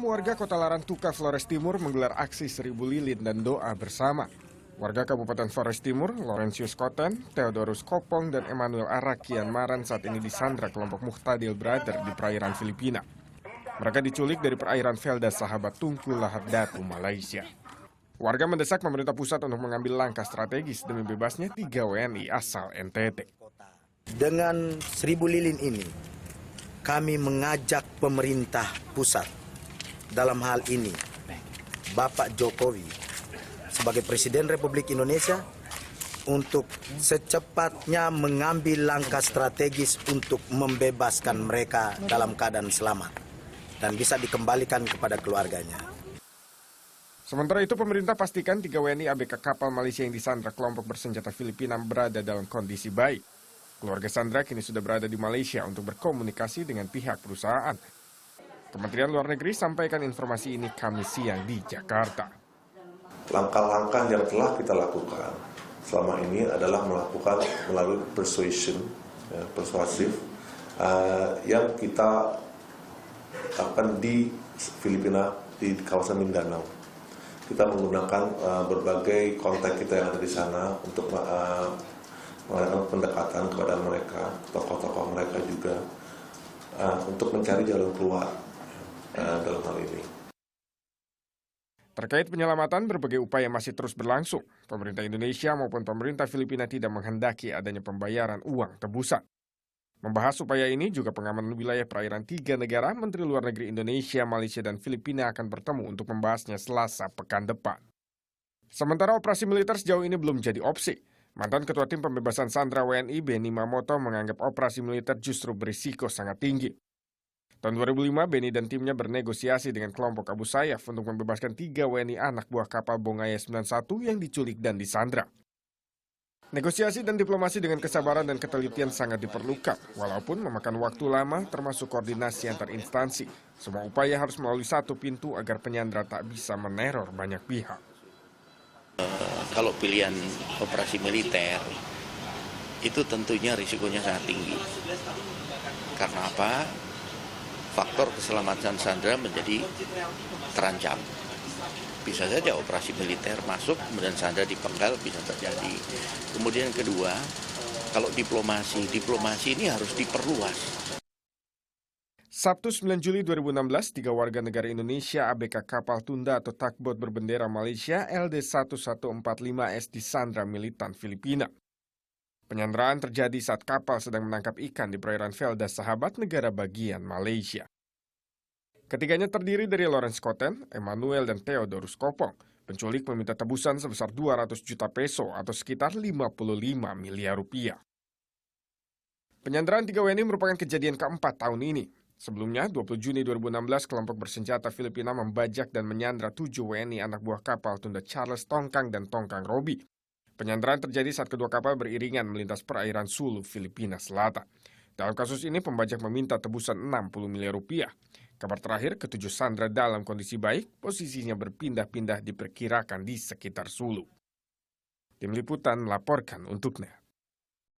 Warga Kota Larantuka, Flores Timur menggelar aksi 1000 lilin dan doa bersama. Warga Kabupaten Flores Timur, Laurentius Koten, Theodorus Kopong, dan Emmanuel Arakian Maran saat ini disandra kelompok Muhtadil Brother di perairan Filipina. Mereka diculik dari perairan Felda Sahabat Tungku, Lahad Datu, Malaysia. Warga mendesak pemerintah pusat untuk mengambil langkah strategis demi bebasnya 3 WNI asal NTT. Dengan 1000 lilin ini, kami mengajak pemerintah pusat, dalam hal ini Bapak Jokowi sebagai Presiden Republik Indonesia, untuk secepatnya mengambil langkah strategis untuk membebaskan mereka dalam keadaan selamat dan bisa dikembalikan kepada keluarganya. Sementara itu, pemerintah pastikan 3 WNI ABK kapal Malaysia yang disandra kelompok bersenjata Filipina berada dalam kondisi baik. Keluarga sandra kini sudah berada di Malaysia untuk berkomunikasi dengan pihak perusahaan. Kementerian Luar Negeri sampaikan informasi ini Kamis siang di Jakarta. Langkah-langkah yang telah kita lakukan selama ini adalah melakukan melalui persuasif, yang kita akan di Filipina, di kawasan Mindanao. Kita menggunakan berbagai kontak kita yang ada di sana untuk melakukan pendekatan kepada mereka, tokoh-tokoh mereka juga, untuk mencari jalan keluar dalam hal ini. Terkait penyelamatan, berbagai upaya masih terus berlangsung. Pemerintah Indonesia maupun pemerintah Filipina tidak menghendaki adanya pembayaran uang tebusan. Membahas upaya ini, juga pengaman wilayah perairan 3 negara, Menteri Luar Negeri Indonesia, Malaysia, dan Filipina akan bertemu untuk membahasnya Selasa pekan depan. Sementara operasi militer sejauh ini belum jadi opsi. Mantan Ketua Tim Pembebasan Sandra WNI, Benny Mamoto, menganggap operasi militer justru berisiko sangat tinggi. Tahun 2005, Benny dan timnya bernegosiasi dengan kelompok Abu Sayyaf untuk membebaskan 3 WNI anak buah kapal Bongaya 91 yang diculik dan disandra. Negosiasi dan diplomasi dengan kesabaran dan ketelitian sangat diperlukan, walaupun memakan waktu lama termasuk koordinasi antar instansi. Semua upaya harus melalui satu pintu agar penyandra tak bisa meneror banyak pihak. Kalau pilihan operasi militer, itu tentunya risikonya sangat tinggi. Karena apa? Faktor keselamatan sandera menjadi terancam. Bisa saja operasi militer masuk, kemudian sandera dipenggal, bisa terjadi. Kemudian kedua, kalau diplomasi ini harus diperluas. Sabtu 9 Juli 2016, 3 warga negara Indonesia ABK kapal tunda atau tugboat berbendera Malaysia LD1145S disandra militan Filipina. Penyanderaan terjadi saat kapal sedang menangkap ikan di perairan Felda Sahabat, negara bagian Malaysia. Ketiganya terdiri dari Lawrence Koten, Emmanuel, dan Theodorus Kopong. Penculik meminta tebusan sebesar 200 juta peso atau sekitar 55 miliar rupiah. Penyanderaan 3 WNI merupakan kejadian keempat tahun ini. Sebelumnya, 20 Juni 2016, kelompok bersenjata Filipina membajak dan menyandra 7 WNI anak buah kapal tunda Charles Tongkang dan Tongkang Robi. Penyanderaan terjadi saat kedua kapal beriringan melintas perairan Sulu, Filipina Selatan. Dalam kasus ini, pembajak meminta tebusan 60 miliar rupiah. Kabar terakhir, ketujuh sandera dalam kondisi baik, posisinya berpindah-pindah diperkirakan di sekitar Sulu. Tim Liputan melaporkan untuk NET.